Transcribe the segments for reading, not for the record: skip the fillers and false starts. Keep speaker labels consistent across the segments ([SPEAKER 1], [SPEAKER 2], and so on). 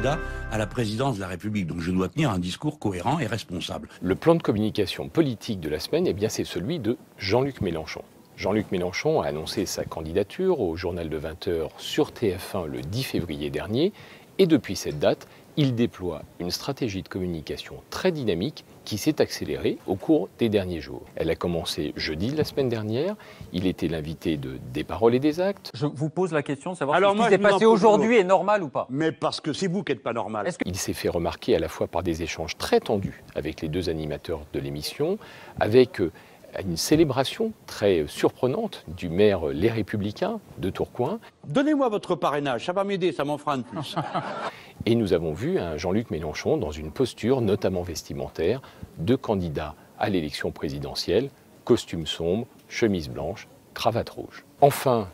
[SPEAKER 1] candidat à la présidence de la République. Donc je dois tenir un discours cohérent et responsable.
[SPEAKER 2] Le plan de communication politique de la semaine, eh bien, c'est celui de Jean-Luc Mélenchon. Jean-Luc Mélenchon a annoncé sa candidature au journal de 20h sur TF1 le 10 février dernier. Et depuis cette date, il déploie une stratégie de communication très dynamique qui s'est accélérée au cours des derniers jours. Elle a commencé jeudi la semaine dernière. Il était l'invité de Des paroles et des actes.
[SPEAKER 3] Je vous pose la question de savoir
[SPEAKER 1] Alors
[SPEAKER 3] si
[SPEAKER 1] moi,
[SPEAKER 3] ce qui s'est
[SPEAKER 1] je vous en
[SPEAKER 3] passé
[SPEAKER 1] pose
[SPEAKER 3] aujourd'hui
[SPEAKER 1] une
[SPEAKER 3] est normal ou pas.
[SPEAKER 1] Mais parce que c'est vous qui n'êtes pas normal.
[SPEAKER 2] Il s'est fait remarquer à la fois par des échanges très tendus avec les deux animateurs de l'émission, avec une célébration très surprenante du maire Les Républicains de Tourcoing.
[SPEAKER 1] Donnez-moi votre parrainage, ça va m'aider, ça m'en fera un de plus.
[SPEAKER 2] Et nous avons vu un Jean-Luc Mélenchon dans une posture, notamment vestimentaire, de candidat à l'élection présidentielle, costume sombre, chemise blanche, cravate rouge. Enfin,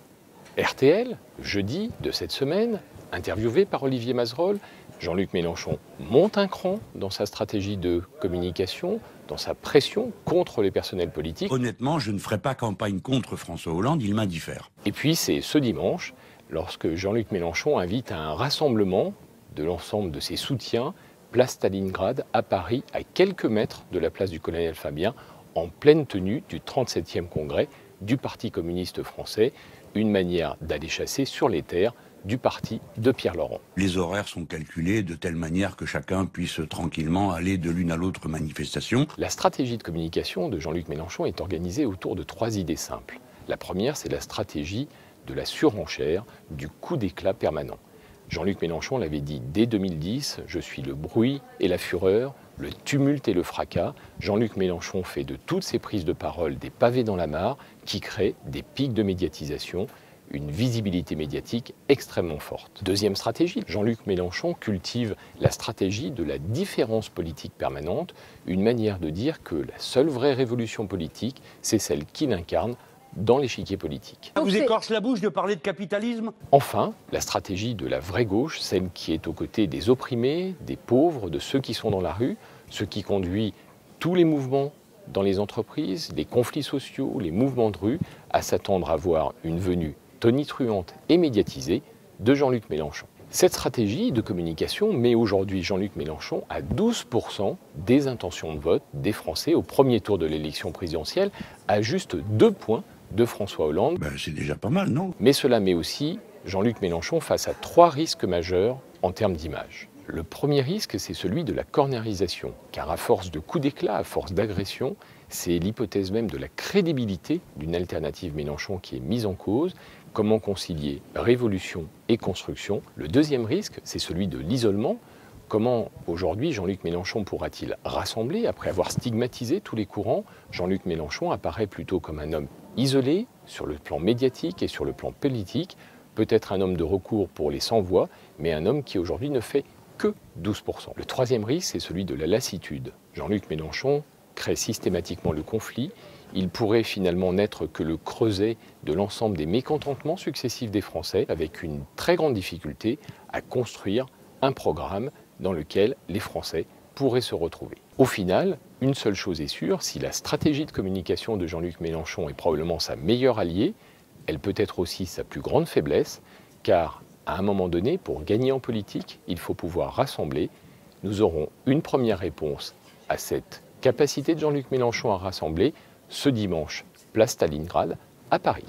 [SPEAKER 2] RTL, jeudi de cette semaine, interviewé par Olivier Mazerolle, Jean-Luc Mélenchon monte un cran dans sa stratégie de communication, dans sa pression contre les personnels politiques.
[SPEAKER 1] Honnêtement, je ne ferai pas campagne contre François Hollande, il m'indiffère.
[SPEAKER 2] Et puis c'est ce dimanche, lorsque Jean-Luc Mélenchon invite à un rassemblement de l'ensemble de ses soutiens, place Stalingrad à Paris, à quelques mètres de la place du Colonel Fabien, en pleine tenue du 37e congrès du Parti communiste français, une manière d'aller chasser sur les terres du parti de Pierre Laurent.
[SPEAKER 1] Les horaires sont calculés de telle manière que chacun puisse tranquillement aller de l'une à l'autre manifestation.
[SPEAKER 2] La stratégie de communication de Jean-Luc Mélenchon est organisée autour de 3 idées simples. La première, c'est la stratégie de la surenchère, du coup d'éclat permanent. Jean-Luc Mélenchon l'avait dit dès 2010, je suis le bruit et la fureur, le tumulte et le fracas. Jean-Luc Mélenchon fait de toutes ses prises de parole des pavés dans la mare qui créent des pics de médiatisation, une visibilité médiatique extrêmement forte. Deuxième stratégie, Jean-Luc Mélenchon cultive la stratégie de la différence politique permanente, une manière de dire que la seule vraie révolution politique, c'est celle qu'il incarne dans l'échiquier politique.
[SPEAKER 1] Vous écorche la bouche de parler de capitalisme?
[SPEAKER 2] Enfin, la stratégie de la vraie gauche, celle qui est aux côtés des opprimés, des pauvres, de ceux qui sont dans la rue, ce qui conduit tous les mouvements dans les entreprises, les conflits sociaux, les mouvements de rue, à s'attendre à voir une venue tonitruante et médiatisée de Jean-Luc Mélenchon. Cette stratégie de communication met aujourd'hui Jean-Luc Mélenchon à 12% des intentions de vote des Français au premier tour de l'élection présidentielle, à juste 2 points de François Hollande.
[SPEAKER 1] C'est déjà pas mal, non?
[SPEAKER 2] Mais cela met aussi Jean-Luc Mélenchon face à 3 risques majeurs en termes d'image. Le premier risque, c'est celui de la cornérisation, car à force de coups d'éclat, à force d'agression, c'est l'hypothèse même de la crédibilité d'une alternative Mélenchon qui est mise en cause. Comment concilier révolution et construction? Le deuxième risque, c'est celui de l'isolement. Comment aujourd'hui Jean-Luc Mélenchon pourra-t-il rassembler après avoir stigmatisé tous les courants? Jean-Luc Mélenchon apparaît plutôt comme un homme isolé sur le plan médiatique et sur le plan politique, peut-être un homme de recours pour les sans-voix, mais un homme qui aujourd'hui ne fait que 12%. Le troisième risque, c'est celui de la lassitude. Jean-Luc Mélenchon crée systématiquement le conflit. Il pourrait finalement n'être que le creuset de l'ensemble des mécontentements successifs des Français, avec une très grande difficulté à construire un programme dans lequel les Français pourraient se retrouver. Au final, une seule chose est sûre, si la stratégie de communication de Jean-Luc Mélenchon est probablement sa meilleure alliée, elle peut être aussi sa plus grande faiblesse, car à un moment donné, pour gagner en politique, il faut pouvoir rassembler. Nous aurons une première réponse à cette capacité de Jean-Luc Mélenchon à rassembler ce dimanche, place Stalingrad, à Paris.